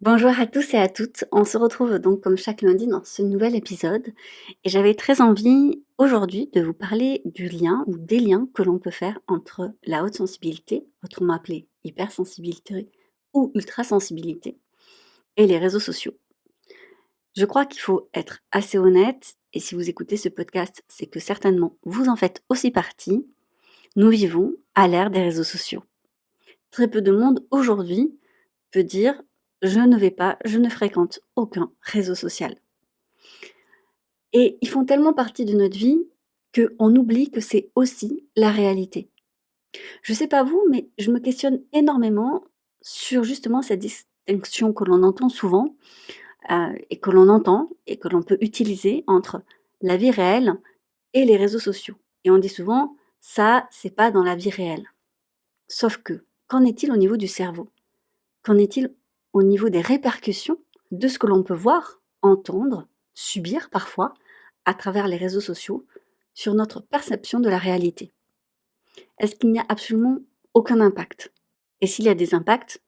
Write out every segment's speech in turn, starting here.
Bonjour à tous et à toutes. On se retrouve donc comme chaque lundi dans ce nouvel épisode et j'avais très envie aujourd'hui de vous parler du lien ou des liens que l'on peut faire entre la haute sensibilité, autrement appelée hypersensibilité ou ultrasensibilité, et les réseaux sociaux. Je crois qu'il faut être assez honnête et si vous écoutez ce podcast, c'est que certainement vous en faites aussi partie. Nous vivons à l'ère des réseaux sociaux. Très peu de monde aujourd'hui peut dire je ne fréquente aucun réseau social. Et ils font tellement partie de notre vie qu'on oublie que c'est aussi la réalité. Je sais pas vous, mais je me questionne énormément sur justement cette distinction que l'on entend souvent et que l'on entend et que l'on peut utiliser entre la vie réelle et les réseaux sociaux. Et on dit souvent ça, c'est pas dans la vie réelle. Sauf que, qu'en est-il au niveau du cerveau? Qu'en est-il au niveau des répercussions de ce que l'on peut voir, entendre, subir parfois à travers les réseaux sociaux sur notre perception de la réalité? Est-ce qu'il n'y a absolument aucun impact? Et s'il y a des impacts,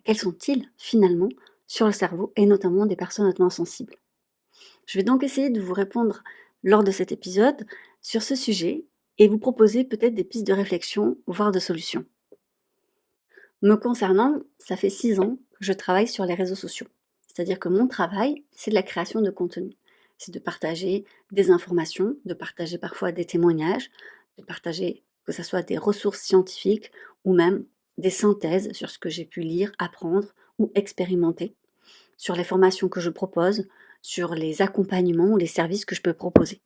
quels sont-ils finalement sur le cerveau et notamment des personnes hautement sensibles? Je vais donc essayer de vous répondre lors de cet épisode sur ce sujet et vous proposer peut-être des pistes de réflexion, voire de solutions. Me concernant, ça fait 6 ans que je travaille sur les réseaux sociaux. C'est-à-dire que mon travail, c'est de la création de contenu. C'est de partager des informations, de partager parfois des témoignages, de partager que ce soit des ressources scientifiques ou même des synthèses sur ce que j'ai pu lire, apprendre ou expérimenter, sur les formations que je propose, sur les accompagnements ou les services que je peux proposer.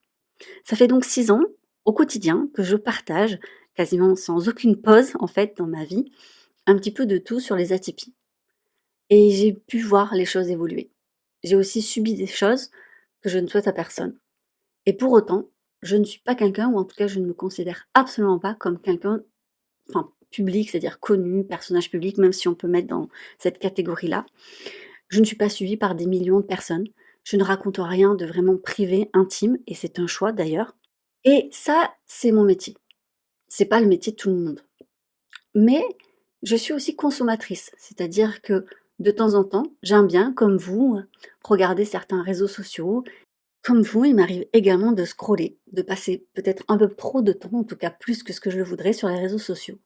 Ça fait donc 6 ans au quotidien que je partage, quasiment sans aucune pause en fait dans ma vie, un petit peu de tout sur les atypies. Et j'ai pu voir les choses évoluer. J'ai aussi subi des choses que je ne souhaite à personne. Et pour autant, je ne suis pas quelqu'un, ou en tout cas je ne me considère absolument pas comme quelqu'un, enfin public, c'est-à-dire connu, personnage public, même si on peut mettre dans cette catégorie-là. Je ne suis pas suivie par des millions de personnes. Je ne raconte rien de vraiment privé, intime, et c'est un choix d'ailleurs. Et ça, c'est mon métier. C'est pas le métier de tout le monde. Mais je suis aussi consommatrice, c'est-à-dire que de temps en temps, j'aime bien, comme vous, regarder certains réseaux sociaux. Comme vous, il m'arrive également de scroller, de passer peut-être un peu trop de temps, en tout cas plus que ce que je le voudrais sur les réseaux sociaux.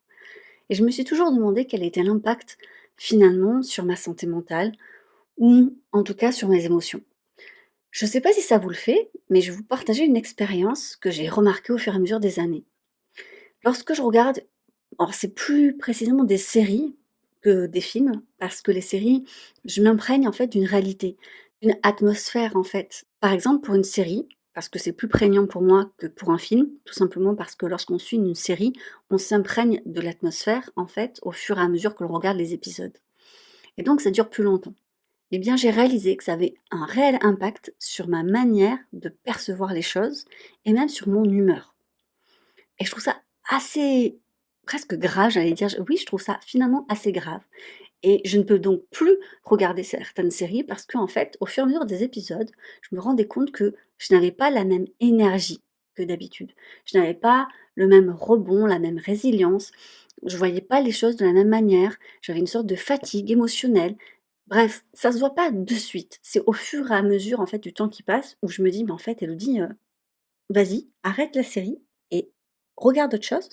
Et je me suis toujours demandé quel était l'impact finalement sur ma santé mentale ou en tout cas sur mes émotions. Je ne sais pas si ça vous le fait, mais je vais vous partager une expérience que j'ai remarquée au fur et à mesure des années. Lorsque je regarde, alors c'est plus précisément des séries que des films, parce que les séries, je m'imprègne en fait d'une réalité, d'une atmosphère en fait. Par exemple pour une série, parce que c'est plus prégnant pour moi que pour un film, tout simplement parce que lorsqu'on suit une série, on s'imprègne de l'atmosphère en fait au fur et à mesure que l'on regarde les épisodes. Et donc ça dure plus longtemps. Eh bien j'ai réalisé que ça avait un réel impact sur ma manière de percevoir les choses et même sur mon humeur. Et je trouve ça assez presque grave, j'allais dire. Oui, je trouve ça finalement assez grave. Et je ne peux donc plus regarder certaines séries parce qu'en fait, au fur et à mesure des épisodes, je me rendais compte que je n'avais pas la même énergie que d'habitude. Je n'avais pas le même rebond, la même résilience. Je voyais pas les choses de la même manière. J'avais une sorte de fatigue émotionnelle. Bref, ça se voit pas de suite. C'est au fur et à mesure en fait du temps qui passe où je me dis: «Mais en fait Elodie, vas-y, arrête la série et regarde autre chose».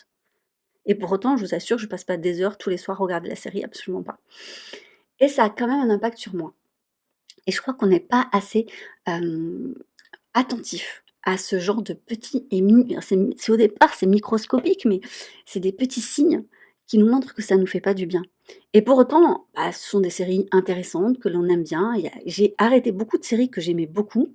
Et pour autant, je vous assure, je passe pas des heures tous les soirs à regarder la série, absolument pas. Et ça a quand même un impact sur moi. Et je crois qu'on n'est pas assez, hem, attentif à ce genre de petits et c'est au départ, c'est microscopique, mais c'est des petits signes qui nous montrent que ça nous fait pas du bien. Et pour autant, ce sont des séries intéressantes que l'on aime bien. J'ai arrêté beaucoup de séries que j'aimais beaucoup,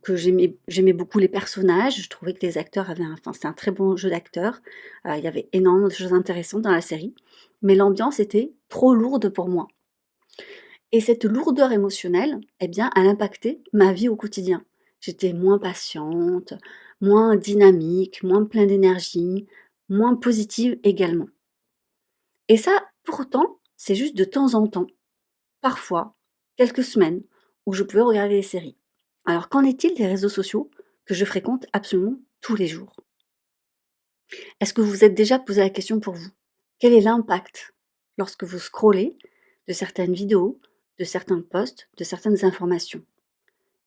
que j'aimais beaucoup les personnages, je trouvais que les acteurs avaient c'est un très bon jeu d'acteurs, il y avait énormément de choses intéressantes dans la série, mais l'ambiance était trop lourde pour moi et cette lourdeur émotionnelle, eh bien, elle impactait ma vie au quotidien. J'étais moins patiente, moins dynamique, moins pleine d'énergie, moins positive également et ça, pourtant, c'est juste de temps en temps. Parfois, quelques semaines où je pouvais regarder des séries. Alors qu'en est-il des réseaux sociaux que je fréquente absolument tous les jours? Est-ce que vous vous êtes déjà posé la question pour vous? Quel est l'impact lorsque vous scrollez de certaines vidéos, de certains posts, de certaines informations?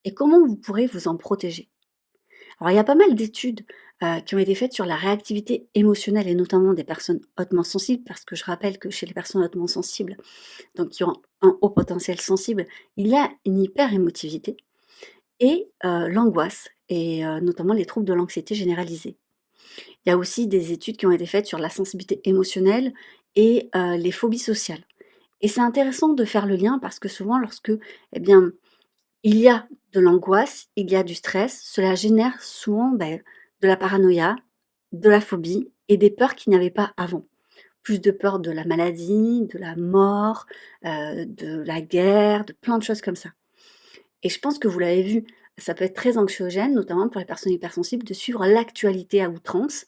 Et comment vous pourrez vous en protéger? Alors, il y a pas mal d'études qui ont été faites sur la réactivité émotionnelle et notamment des personnes hautement sensibles, parce que je rappelle que chez les personnes hautement sensibles, donc qui ont un haut potentiel sensible, il y a une hyper-émotivité et l'angoisse et notamment les troubles de l'anxiété généralisée. Il y a aussi des études qui ont été faites sur la sensibilité émotionnelle et les phobies sociales. Et c'est intéressant de faire le lien parce que souvent lorsque, eh bien, il y a de l'angoisse, il y a du stress, cela génère souvent, de la paranoïa, de la phobie et des peurs qu'il n'y avait pas avant. Plus de peur de la maladie, de la mort, de la guerre, de plein de choses comme ça. Et je pense que vous l'avez vu, ça peut être très anxiogène, notamment pour les personnes hypersensibles, de suivre l'actualité à outrance,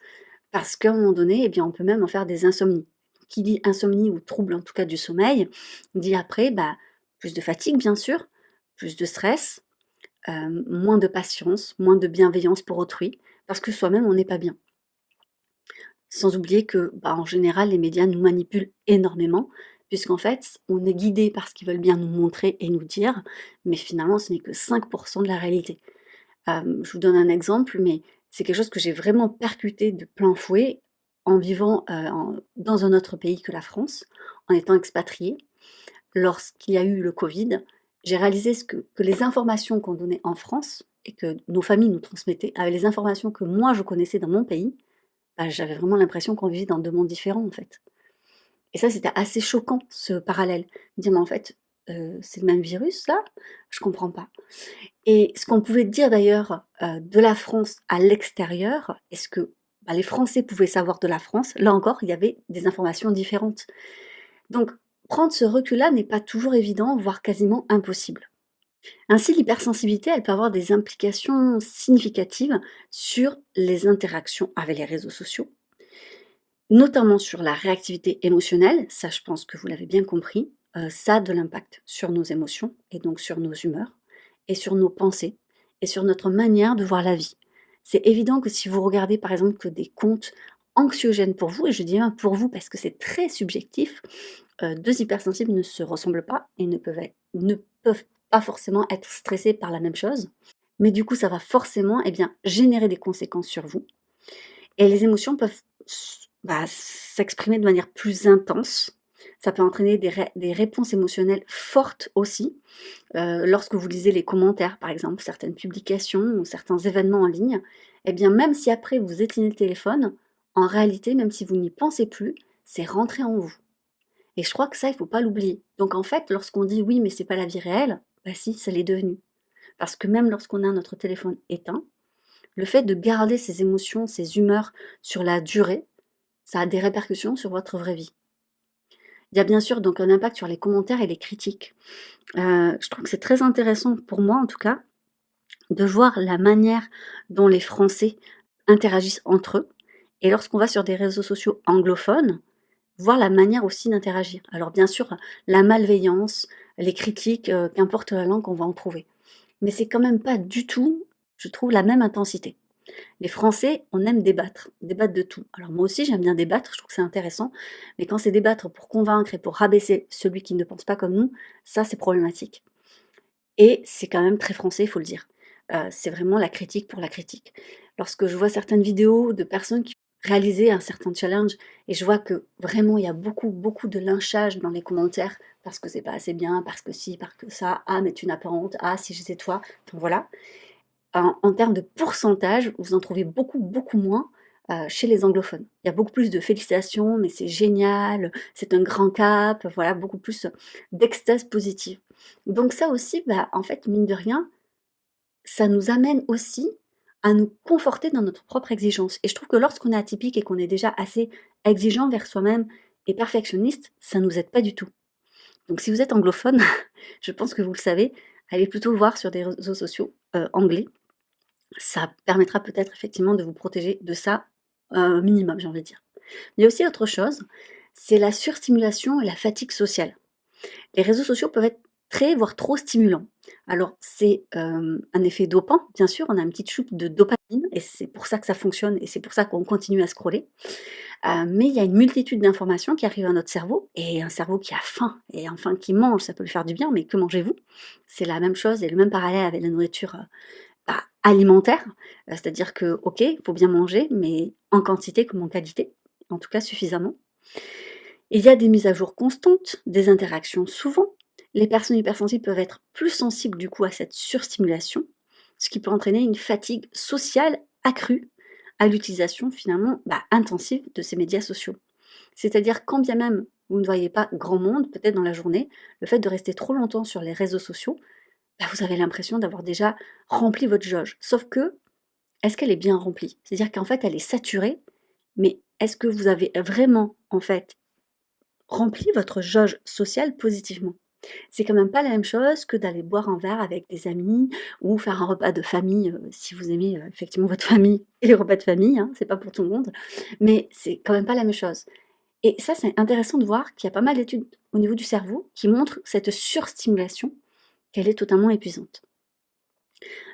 parce qu'à un moment donné, eh bien, on peut même en faire des insomnies. Qui dit insomnie ou trouble en tout cas du sommeil, dit après, plus de fatigue bien sûr, plus de stress, moins de patience, moins de bienveillance pour autrui, parce que soi-même on n'est pas bien. Sans oublier que, en général, les médias nous manipulent énormément, puisqu'en fait, on est guidé par ce qu'ils veulent bien nous montrer et nous dire, mais finalement, ce n'est que 5 de la réalité. Je vous donne un exemple, mais c'est quelque chose que j'ai vraiment percuté de plein fouet en vivant, dans un autre pays que la France, en étant expatriée. Lorsqu'il y a eu le covid, j'ai réalisé que les informations qu'on donnait en France et que nos familles nous transmettaient avec les informations que moi je connaissais dans mon pays, j'avais vraiment l'impression qu'on vivait dans 2 mondes différents, en fait. Et ça, c'était assez choquant, ce parallèle. Dire: «Mais en fait, c'est le même virus là? Je comprends pas». Et ce qu'on pouvait dire d'ailleurs, de la France à l'extérieur, est-ce que, les Français pouvaient savoir de la France? Là encore, il y avait des informations différentes. Donc prendre ce recul-là n'est pas toujours évident, voire quasiment impossible. Ainsi, l'hypersensibilité, elle peut avoir des implications significatives sur les interactions avec les réseaux sociaux, notamment sur la réactivité émotionnelle, ça je pense que vous l'avez bien compris, ça a de l'impact sur nos émotions et donc sur nos humeurs et sur nos pensées et sur notre manière de voir la vie. C'est évident que si vous regardez par exemple que des comptes anxiogènes pour vous, et je dis bien pour vous parce que c'est très subjectif, 2 hypersensibles ne se ressemblent pas et ne peuvent pas forcément être stressés par la même chose. Mais du coup, ça va forcément, générer des conséquences sur vous et les émotions peuvent s'exprimer de manière plus intense. Ça peut entraîner des réponses émotionnelles fortes aussi, lorsque vous lisez les commentaires, par exemple, certaines publications ou certains événements en ligne, même si après vous éteignez le téléphone, en réalité, même si vous n'y pensez plus, c'est rentré en vous et je crois que ça, il faut pas l'oublier. Donc en fait, lorsqu'on dit: «Oui, mais c'est pas la vie réelle», si, ça l'est devenu. Parce que même lorsqu'on a notre téléphone éteint, le fait de garder ses émotions, ses humeurs sur la durée, ça a des répercussions sur votre vraie vie. Il y a bien sûr donc un impact sur les commentaires et les critiques. Je trouve que c'est très intéressant pour moi en tout cas, de voir la manière dont les Français interagissent entre eux et lorsqu'on va sur des réseaux sociaux anglophones, voir la manière aussi d'interagir. Alors bien sûr, la malveillance, les critiques, qu'importe la langue, on va en trouver. Mais c'est quand même pas du tout, je trouve, la même intensité. Les Français, on aime débattre de tout. Alors moi aussi j'aime bien débattre, je trouve que c'est intéressant, mais quand c'est débattre pour convaincre et pour rabaisser celui qui ne pense pas comme nous, ça c'est problématique. Et c'est quand même très français, il faut le dire. C'est vraiment la critique pour la critique. Lorsque je vois certaines vidéos de personnes qui ont réalisé un certain challenge et je vois que vraiment il y a beaucoup, beaucoup de lynchage dans les commentaires parce que c'est pas assez bien, parce que ci, parce que ça, ah mais tu n'as pas honte, ah si j'étais toi, enfin voilà. En termes de pourcentage, vous en trouvez beaucoup, beaucoup moins, chez les anglophones. Il y a beaucoup plus de félicitations, mais c'est génial, c'est un grand cap, voilà, beaucoup plus, d'extase positive. Donc ça aussi, en fait, mine de rien, ça nous amène aussi à nous conforter dans notre propre exigence et je trouve que lorsqu'on est atypique et qu'on est déjà assez exigeant vers soi-même et perfectionniste, ça nous aide pas du tout. Donc si vous êtes anglophone, je pense que vous le savez, allez plutôt voir sur des réseaux sociaux, anglais. Ça permettra peut-être effectivement de vous protéger de ça, minimum, j'ai envie de dire. Il y a aussi autre chose, c'est la surstimulation et la fatigue sociale. Les réseaux sociaux peuvent être très, voire trop stimulants. Alors c'est, un effet dopant, bien sûr, on a une petite choupe de dopamine et c'est pour ça que ça fonctionne et c'est pour ça qu'on continue à scroller. Mais il y a une multitude d'informations qui arrivent à notre cerveau et un cerveau qui a faim et enfin qui mange, ça peut lui faire du bien, mais que mangez-vous? C'est la même chose et le même parallèle avec la nourriture, alimentaire, c'est-à-dire que, OK, il faut bien manger, mais en quantité comme en qualité, en tout cas suffisamment. Il y a des mises à jour constantes, des interactions souvent. Les personnes hypersensibles peuvent être plus sensibles du coup à cette surstimulation, ce qui peut entraîner une fatigue sociale accrue à l'utilisation finalement intensive de ces médias sociaux. C'est-à-dire quand bien même vous ne voyez pas grand monde, peut-être dans la journée, le fait de rester trop longtemps sur les réseaux sociaux, vous avez l'impression d'avoir déjà rempli votre jauge. Sauf que, est-ce qu'elle est bien remplie? C'est-à-dire qu'en fait, elle est saturée, mais est-ce que vous avez vraiment, en fait, rempli votre jauge sociale positivement? C'est quand même pas la même chose que d'aller boire un verre avec des amis ou faire un repas de famille, si vous aimez, effectivement votre famille et les repas de famille, hein, c'est pas pour tout le monde, mais c'est quand même pas la même chose. Et ça, c'est intéressant de voir qu'il y a pas mal d'études au niveau du cerveau qui montrent cette surstimulation, qu'elle est totalement épuisante.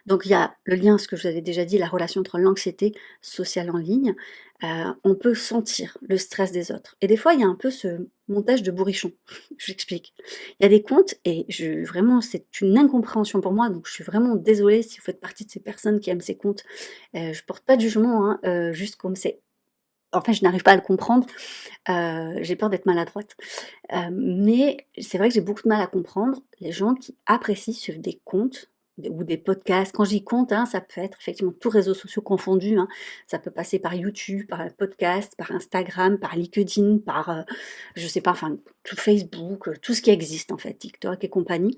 Donc il y a le lien, ce que je vous avais déjà dit, la relation entre l'anxiété sociale en ligne. On peut sentir le stress des autres et des fois, il y a un peu ce montage de bourrichon. J'explique. Il y a des comptes et je vraiment, c'est une incompréhension pour moi, donc je suis vraiment désolée si vous faites partie de ces personnes qui aiment ces comptes. Je porte pas de jugement, hein, juste comme c'est enfin, je n'arrive pas à le comprendre, j'ai peur d'être maladroite. Mais c'est vrai que j'ai beaucoup de mal à comprendre les gens qui apprécient suivre des comptes ou des podcasts. Quand je dis compte, hein, ça peut être effectivement tous réseaux sociaux confondus, hein. Ça peut passer par YouTube, par un podcast, par Instagram, par LinkedIn, par, je sais pas, enfin, tout Facebook, tout ce qui existe en fait, TikTok et compagnie,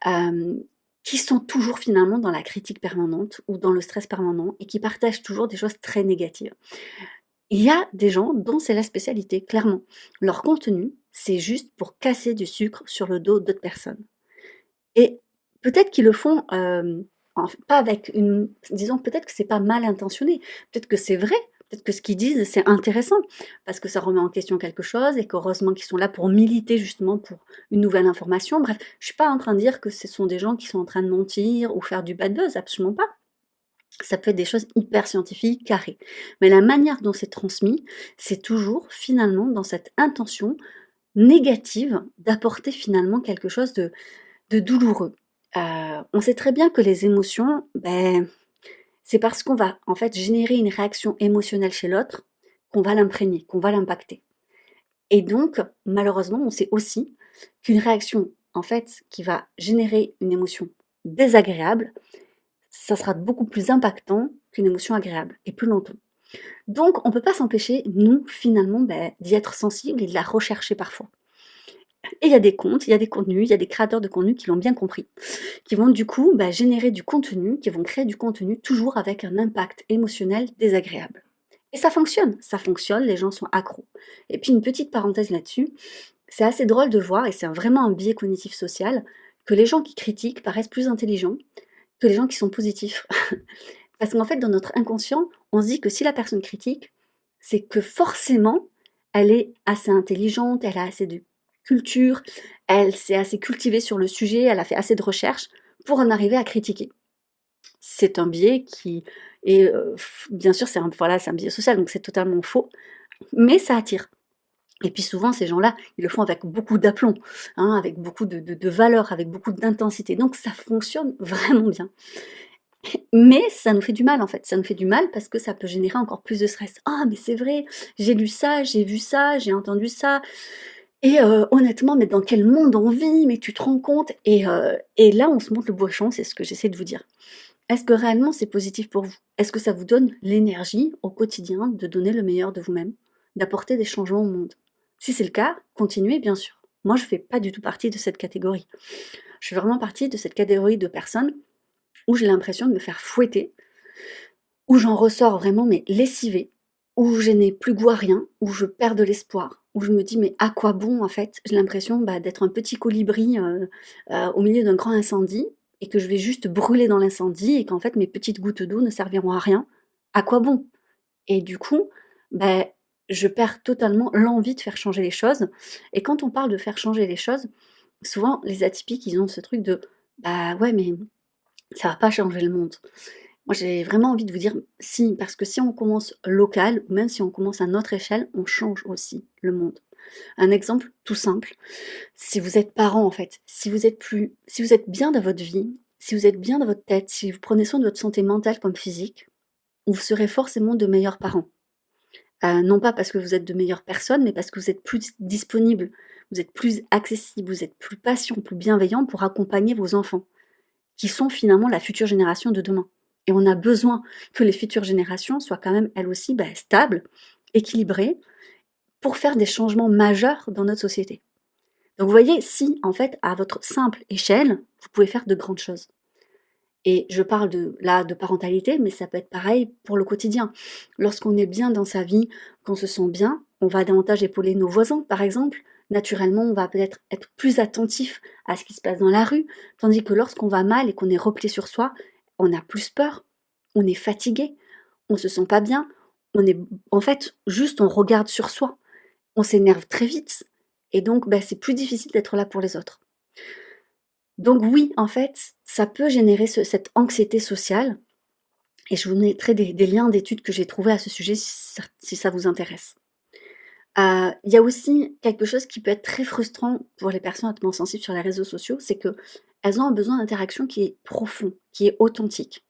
hem, qui sont toujours finalement dans la critique permanente ou dans le stress permanent et qui partagent toujours des choses très négatives. Il y a des gens dont c'est la spécialité, clairement. Leur contenu, c'est juste pour casser du sucre sur le dos d'autres personnes et peut-être qu'ils le font, pas avec une disons peut-être que c'est pas mal intentionné, peut-être que c'est vrai, peut-être que ce qu'ils disent, c'est intéressant parce que ça remet en question quelque chose et qu'heureusement qu'ils sont là pour militer justement pour une nouvelle information. Bref, je suis pas en train de dire que ce sont des gens qui sont en train de mentir ou faire du bad buzz, absolument pas. Ça peut être des choses hyper scientifiques, carrées. Mais la manière dont c'est transmis, c'est toujours finalement dans cette intention négative d'apporter finalement quelque chose de douloureux. On sait très bien que les émotions, c'est parce qu'on va en fait générer une réaction émotionnelle chez l'autre qu'on va l'imprégner, qu'on va l'impacter. Et donc, malheureusement, on sait aussi qu'une réaction en fait qui va générer une émotion désagréable, ça sera beaucoup plus impactant qu'une émotion agréable et plus longtemps. Donc on ne peut pas s'empêcher, nous, finalement, d'y être sensibles et de la rechercher parfois. Et il y a des comptes, il y a des contenus, il y a des créateurs de contenu qui l'ont bien compris, qui vont du coup, générer du contenu, qui vont créer du contenu toujours avec un impact émotionnel désagréable. Et ça fonctionne, les gens sont accros. Et puis une petite parenthèse là-dessus, c'est assez drôle de voir, et c'est vraiment un biais cognitif social, que les gens qui critiquent paraissent plus intelligents que les gens qui sont positifs. Parce qu'en fait, dans notre inconscient, on se dit que si la personne critique, c'est que forcément, elle est assez intelligente, elle a assez de culture, elle s'est assez cultivée sur le sujet, elle a fait assez de recherches pour en arriver à critiquer. C'est un biais qui est, bien sûr, c'est un biais social, donc c'est totalement faux, mais ça attire. Et puis souvent, ces gens-là, ils le font avec beaucoup d'aplomb, hein, avec beaucoup de valeur, avec beaucoup d'intensité. Donc ça fonctionne vraiment bien. Mais ça nous fait du mal, en fait. Ça nous fait du mal parce que ça peut générer encore plus de stress. «Ah mais c'est vrai, j'ai lu ça, j'ai vu ça, j'ai entendu ça et honnêtement, mais dans quel monde on vit? Mais tu te rends compte?» Et là, on se monte le bourrichon, c'est ce que j'essaie de vous dire. Est-ce que réellement c'est positif pour vous? Est-ce que ça vous donne l'énergie au quotidien de donner le meilleur de vous-même, d'apporter des changements au monde? Si c'est le cas, continuez bien sûr. Moi, je fais pas du tout partie de cette catégorie. Je fais vraiment partie de cette catégorie de personnes où j'ai l'impression de me faire fouetter, où j'en ressors vraiment mais lessivée, où je n'ai plus goût à rien, où je perds de l'espoir, où je me dis: «Mais à quoi bon en fait?» J'ai l'impression, d'être un petit colibri, au milieu d'un grand incendie et que je vais juste brûler dans l'incendie et qu'en fait mes petites gouttes d'eau ne serviront à rien. À quoi bon? Et du coup, bah, je perds totalement l'envie de faire changer les choses et quand on parle de faire changer les choses, souvent les atypiques, ils ont ce truc de: «Bah ouais, mais ça va pas changer le monde». Moi, j'ai vraiment envie de vous dire si, parce que si on commence local ou même si on commence à notre échelle, on change aussi le monde. Un exemple tout simple, si vous êtes parent en fait, si vous êtes bien dans votre vie, si vous êtes bien dans votre tête, si vous prenez soin de votre santé mentale comme physique, vous serez forcément de meilleurs parents. Non pas parce que vous êtes de meilleures personnes, mais parce que vous êtes plus disponible, vous êtes plus accessible, vous êtes plus patient, plus bienveillant pour accompagner vos enfants, qui sont finalement la future génération de demain. Et on a besoin que les futures générations soient quand même elles aussi, stables, équilibrées, pour faire des changements majeurs dans notre société. Donc vous voyez, si en fait, à votre simple échelle, vous pouvez faire de grandes choses. Et je parle de parentalité, mais ça peut être pareil pour le quotidien. Lorsqu'on est bien dans sa vie, qu'on se sent bien, on va davantage épauler nos voisins, par exemple. Naturellement, on va peut-être être plus attentif à ce qui se passe dans la rue, tandis que lorsqu'on va mal et qu'on est replié sur soi, on a plus peur, on est fatigué, on se sent pas bien, on est en fait, juste on regarde sur soi, on s'énerve très vite et donc c'est plus difficile d'être là pour les autres. Donc oui, en fait, ça peut générer cette anxiété sociale et je vous mettrai des liens d'études que j'ai trouvés à ce sujet si ça vous intéresse. Il y a aussi quelque chose qui peut être très frustrant pour les personnes hautement sensibles sur les réseaux sociaux, c'est qu'elles ont un besoin d'interaction qui est profond, qui est authentique.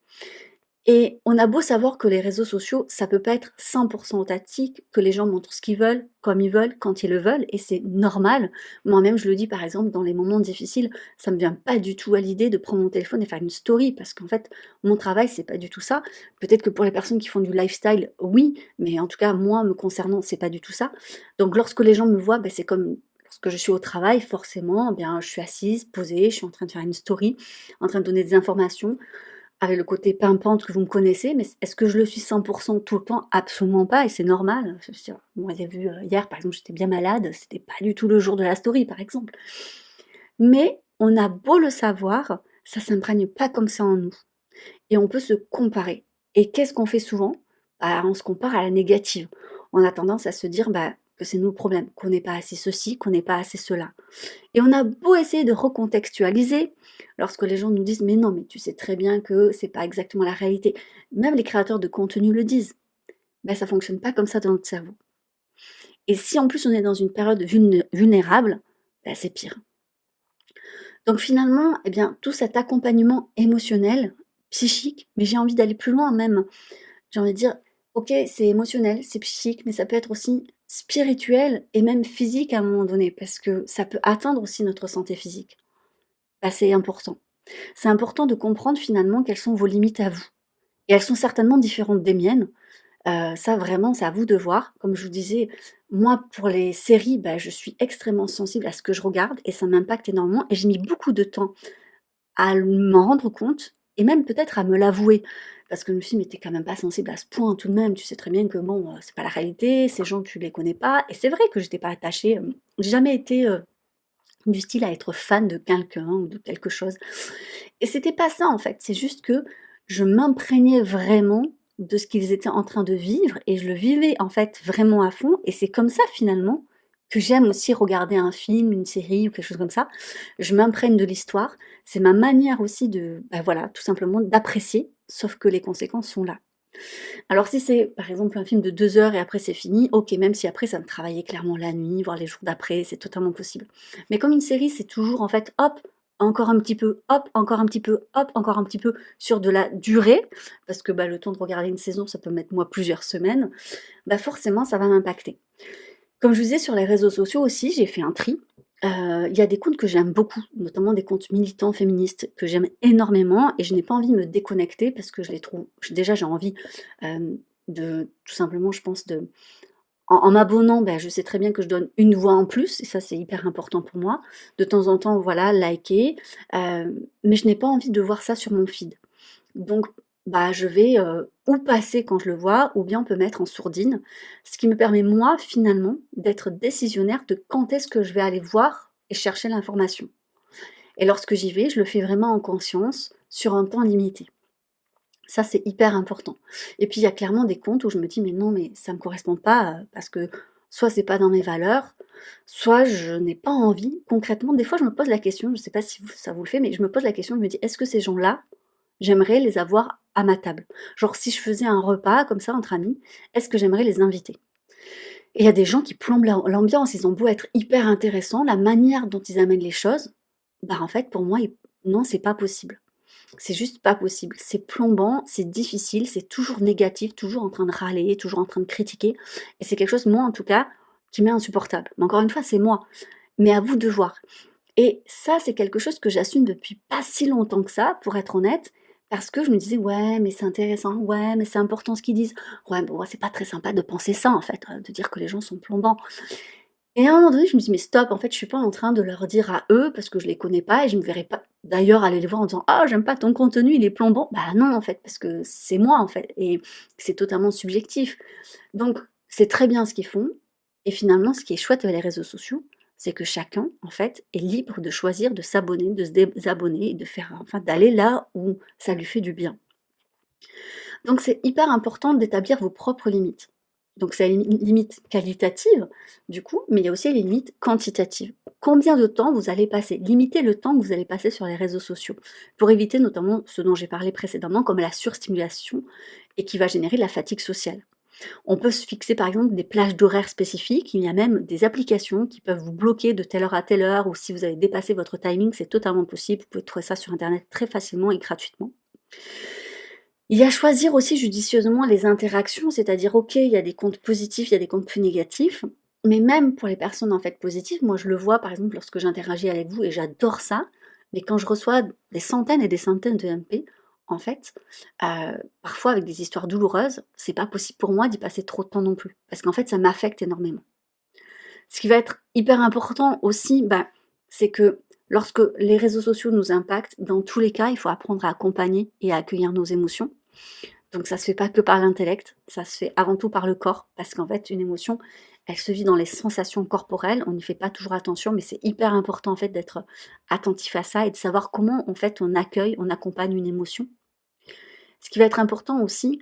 Et on a beau savoir que les réseaux sociaux, ça peut pas être 100 authentique, que les gens montrent ce qu'ils veulent, comme ils veulent, quand ils le veulent et c'est normal. Moi-même, je le dis par exemple dans les moments difficiles, ça me vient pas du tout à l'idée de prendre mon téléphone et faire une story parce qu'en fait, mon travail, c'est pas du tout ça. Peut-être que pour les personnes qui font du lifestyle, oui, mais en tout cas, moi, me concernant, c'est pas du tout ça. Donc lorsque les gens me voient, c'est comme lorsque je suis au travail, forcément, je suis assise, posée, je suis en train de faire une story, en train de donner des informations. Avec le côté pimpante que vous me connaissez, mais est-ce que je le suis 100 tout le temps? Absolument pas et c'est normal. Je veux dire, vous m'avez vu, hier par exemple, j'étais bien malade, c'était pas du tout le jour de la story par exemple. Mais on a beau le savoir, ça s'imprègne pas comme ça en nous et on peut se comparer. Et qu'est-ce qu'on fait souvent? On se compare à la négative. On a tendance à se dire, que c'est nous le problème, qu'on n'est pas assez ceci, qu'on n'est pas assez cela. Et on a beau essayer de recontextualiser, lorsque les gens nous disent: «Mais non, mais tu sais très bien que c'est pas exactement la réalité». Même les créateurs de contenu le disent. Ça fonctionne pas comme ça dans notre cerveau. Et si en plus on est dans une période vulnérable, c'est pire. Donc finalement, tout cet accompagnement émotionnel, psychique, mais j'ai envie d'aller plus loin même. J'ai envie de dire: «OK, c'est émotionnel, c'est psychique, mais ça peut être aussi spirituel et même physique à un moment donné», parce que ça peut atteindre aussi notre santé physique. C'est important. C'est important de comprendre finalement quelles sont vos limites à vous et elles sont certainement différentes des miennes. Ça vraiment, c'est à vous de voir. Comme je vous disais, moi pour les séries, je suis extrêmement sensible à ce que je regarde et ça m'impacte énormément et j'ai mis beaucoup de temps à m'en rendre compte et même peut-être à me l'avouer. Parce que je me suis dit: «Mais tu es quand même pas sensible à ce point tout de même, tu sais très bien que bon, c'est pas la réalité, ces gens tu les connais pas» et c'est vrai que j'étais pas attachée, j'ai jamais été, du style à être fan de quelqu'un ou de quelque chose. Et c'était pas ça en fait, c'est juste que je m'imprégnais vraiment de ce qu'ils étaient en train de vivre et je le vivais en fait vraiment à fond et c'est comme ça finalement que j'aime aussi regarder un film, une série ou quelque chose comme ça. Je m'imprègne de l'histoire, c'est ma manière aussi de, voilà, tout simplement d'apprécier, sauf que les conséquences sont là. Alors si c'est, par exemple, un film de 2 heures et après c'est fini, OK, même si après ça me travaillait clairement la nuit, voire les jours d'après, c'est totalement possible. Mais comme une série, c'est toujours en fait, hop, encore un petit peu, hop, encore un petit peu, hop, encore un petit peu, sur de la durée, parce que, le temps de regarder une saison, ça peut mettre, moi, plusieurs semaines, forcément ça va m'impacter. Comme je vous disais sur les réseaux sociaux aussi, j'ai fait un tri. Il y a des comptes que j'aime beaucoup, notamment des comptes militants féministes que j'aime énormément et je n'ai pas envie de me déconnecter parce que je les trouve déjà j'ai envie, de tout simplement je pense en m'abonnant, je sais très bien que je donne une voix en plus et ça c'est hyper important pour moi. De temps en temps, voilà, liker, mais je n'ai pas envie de voir ça sur mon feed. Donc, je vais, ou passer quand je le vois ou bien on peut mettre en sourdine. Ce qui me permet moi, finalement, d'être décisionnaire de quand est-ce que je vais aller voir et chercher l'information. Et lorsque j'y vais, je le fais vraiment en conscience, sur un temps limité. Ça, c'est hyper important. Et puis il y a clairement des comptes où je me dis: «Mais non, mais ça me correspond pas, parce que soit c'est pas dans mes valeurs, soit je n'ai pas envie». Concrètement, des fois je me pose la question, je sais pas si vous ça vous le fait, mais je me pose la question, je me dis: «Est-ce que ces gens-là, j'aimerais les avoir à ma table? Genre si je faisais un repas comme ça entre amis, est-ce que j'aimerais les inviter? Et il y a des gens qui plombent l'ambiance, ils ont beau être hyper intéressants, la manière dont ils amènent les choses, bah, en fait pour moi non, c'est pas possible. C'est juste pas possible. C'est plombant, c'est difficile, c'est toujours négatif, toujours en train de râler, toujours en train de critiquer et c'est quelque chose, moi en tout cas, qui m'est insupportable. Mais encore une fois, c'est moi. Mais à vous de voir. Et ça, c'est quelque chose que j'assume depuis pas si longtemps que ça, pour être honnête, parce que je me disais: «Ouais, mais c'est intéressant, ouais, mais c'est important ce qu'ils disent. Ouais, bon, ouais, c'est pas très sympa de penser ça, en fait, de dire que les gens sont plombants». Et à un moment donné, je me dis: «Mais stop, en fait, je suis pas en train de leur dire à eux, parce que je les connais pas et je me verrais pas d'ailleurs aller les voir en disant: "Ah, j'aime pas ton contenu, il est plombant"». Bah non, en fait, parce que c'est moi, en fait et c'est totalement subjectif. Donc c'est très bien ce qu'ils font et finalement, ce qui est chouette avec les réseaux sociaux, c'est que chacun, en fait, est libre de choisir de s'abonner, de se désabonner et de faire enfin, d'aller là où ça lui fait du bien. Donc c'est hyper important d'établir vos propres limites. Donc c'est une limite qualitative, du coup, mais il y a aussi les limites quantitatives. Combien de temps vous allez passer? Limitez le temps que vous allez passer sur les réseaux sociaux, pour éviter notamment ce dont j'ai parlé précédemment, comme la surstimulation et qui va générer de la fatigue sociale. On peut se fixer par exemple des plages d'horaires spécifiques, il y a même des applications qui peuvent vous bloquer de telle heure à telle heure, ou si vous avez dépassé votre timing, c'est totalement possible, vous pouvez trouver ça sur internet très facilement et gratuitement. Il y a choisir aussi judicieusement les interactions, c'est-à-dire, OK, il y a des comptes positifs, il y a des comptes plus négatifs, mais même pour les personnes, en fait, positives, moi je le vois par exemple lorsque j'interagis avec vous et j'adore ça, mais quand je reçois des centaines et des centaines de MP, en fait, parfois avec des histoires douloureuses, c'est pas possible pour moi d'y passer trop de temps non plus, parce qu'en fait ça m'affecte énormément. Ce qui va être hyper important aussi, bah, c'est que lorsque les réseaux sociaux nous impactent, dans tous les cas, il faut apprendre à accompagner et à accueillir nos émotions. Donc ça se fait pas que par l'intellect, ça se fait avant tout par le corps, parce qu'en fait, une émotion, elle se vit dans les sensations corporelles. On n'y fait pas toujours attention, mais c'est hyper important en fait d'être attentif à ça et de savoir comment en fait on accueille, on accompagne une émotion. Ce qui va être important aussi,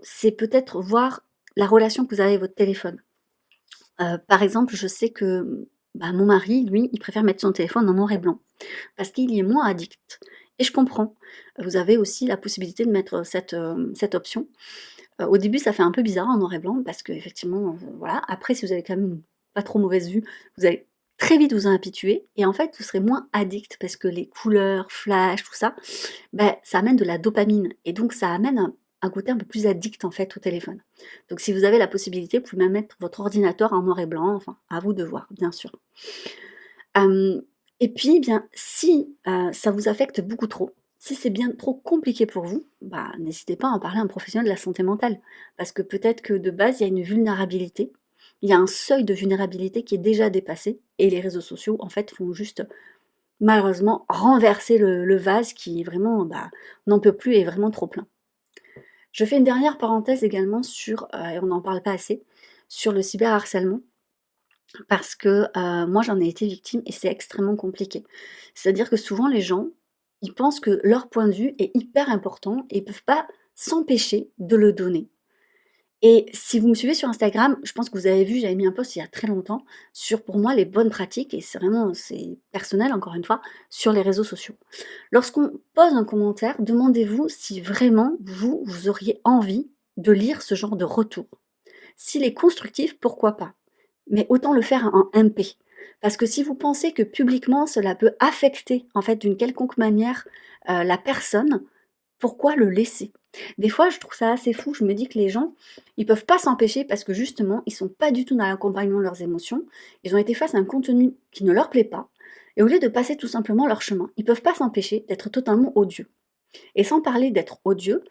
c'est peut-être voir la relation que vous avez avec votre téléphone. Par exemple, je sais que, bah, mon mari, lui, il préfère mettre son téléphone en noir et blanc, parce qu'il y est moins addict et je comprends. Vous avez aussi la possibilité de mettre cette option. Au début, ça fait un peu bizarre en noir et blanc parce qu'effectivement, voilà. Après, si vous avez quand même pas trop mauvaise vue, vous allez très vite vous en habituer et en fait, vous serez moins addict parce que les couleurs, flash, tout ça, bah, ça amène de la dopamine et donc ça amène un côté un peu plus addict, en fait, au téléphone. Donc si vous avez la possibilité, vous pouvez même mettre votre ordinateur en noir et blanc, enfin, à vous de voir, bien sûr. Hem et puis, bien, si, ça vous affecte beaucoup trop, si c'est bien trop compliqué pour vous, bah, n'hésitez pas à en parler à un professionnel de la santé mentale. Parce que peut-être que de base, il y a une vulnérabilité, il y a un seuil de vulnérabilité qui est déjà dépassé et les réseaux sociaux, en fait, font juste, malheureusement, renverser le vase qui est vraiment, bah, n'en peut plus et est vraiment trop plein. Je fais une dernière parenthèse également sur, et on n'en parle pas assez, sur le cyberharcèlement. Parce que, moi j'en ai été victime et c'est extrêmement compliqué. C'est-à-dire que souvent les gens, ils pensent que leur point de vue est hyper important et ils peuvent pas s'empêcher de le donner. Et si vous me suivez sur Instagram, je pense que vous avez vu, j'avais mis un post il y a très longtemps sur pour moi les bonnes pratiques et c'est personnel encore une fois, sur les réseaux sociaux. Lorsqu'on pose un commentaire, demandez-vous si vraiment vous auriez envie de lire ce genre de retour. S'il est constructif, pourquoi pas? Mais autant le faire en MP. Parce que si vous pensez que publiquement cela peut affecter, en fait, d'une quelconque manière, la personne, pourquoi le laisser? Des fois, je trouve ça assez fou, je me dis que les gens, ils peuvent pas s'empêcher parce que justement, ils sont pas du tout dans l'accompagnement de leurs émotions. Ils ont été face à un contenu qui ne leur plaît pas et au lieu de passer tout simplement leur chemin, ils peuvent pas s'empêcher d'être totalement odieux et sans parler d'être odieux,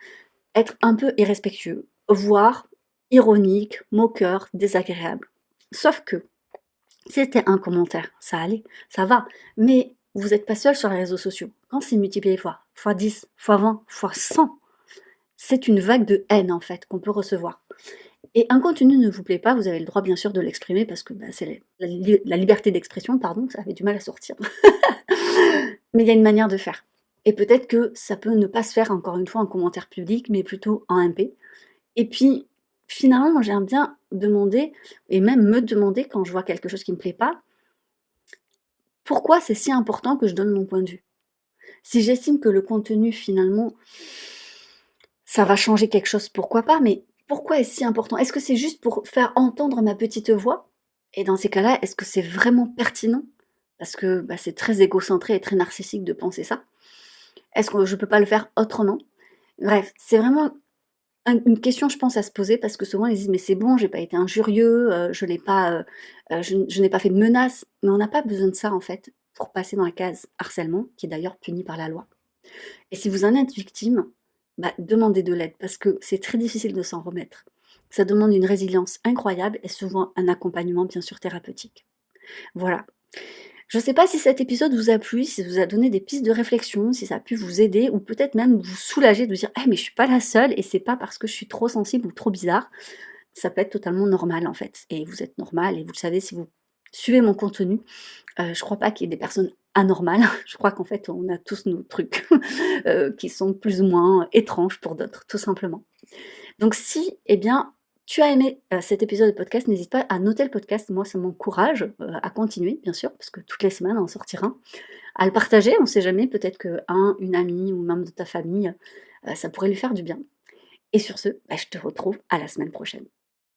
être un peu irrespectueux, voire ironique, moqueur, désagréable. Sauf que, si c'était un commentaire, ça allait, ça va, mais vous n'êtes pas seul sur les réseaux sociaux. Quand c'est multiplié fois 10, fois 20, fois 100, c'est une vague de haine en fait qu'on peut recevoir. Et un contenu ne vous plaît pas, vous avez le droit bien sûr de l'exprimer parce que bah, c'est la liberté d'expression, pardon, ça avait du mal à sortir. Mais il y a une manière de faire. Et peut-être que ça peut ne pas se faire encore une fois en commentaire public, mais plutôt en MP. Et puis, finalement, moi j'aime bien demander, et même me demander quand je vois quelque chose qui me plaît pas, pourquoi c'est si important que je donne mon point de vue? Si j'estime que le contenu finalement, ça va changer quelque chose, pourquoi pas? Mais pourquoi est-ce si important? Est-ce que c'est juste pour faire entendre ma petite voix? Et dans ces cas-là, est-ce que c'est vraiment pertinent? Parce que, bah, c'est très égocentré et très narcissique de penser ça. Est-ce que je peux pas le faire autrement? Bref, c'est vraiment une question, je pense, à se poser parce que souvent ils disent: «Mais c'est bon, j'ai pas été injurieux, je l'ai pas, je n'ai pas fait de menaces». Mais on n'a pas besoin de ça, en fait, pour passer dans la case harcèlement, qui est d'ailleurs puni par la loi. Et si vous en êtes victime, bah, demandez de l'aide parce que c'est très difficile de s'en remettre. Ça demande une résilience incroyable et souvent un accompagnement, bien sûr, thérapeutique. Voilà. Je ne sais pas si cet épisode vous a plu, si ça vous a donné des pistes de réflexion, si ça a pu vous aider ou peut-être même vous soulager de dire: «Ah mais je suis pas la seule et c'est pas parce que je suis trop sensible ou trop bizarre». Ça peut être totalement normal, en fait, et vous êtes normal et vous le savez si vous suivez mon contenu. Je crois pas qu'il y ait des personnes anormales. Je crois qu'en fait, on a tous nos trucs, qui sont plus ou moins étranges pour d'autres, tout simplement. Donc si, eh bien, tu as aimé, cet épisode de podcast, n'hésite pas à noter le podcast. Moi, ça m'encourage, à continuer, bien sûr, parce que toutes les semaines, on en sortira un. À le partager, on ne sait jamais, peut-être qu'un, une amie ou membre de ta famille, ça pourrait lui faire du bien. Et sur ce, bah, je te retrouve à la semaine prochaine.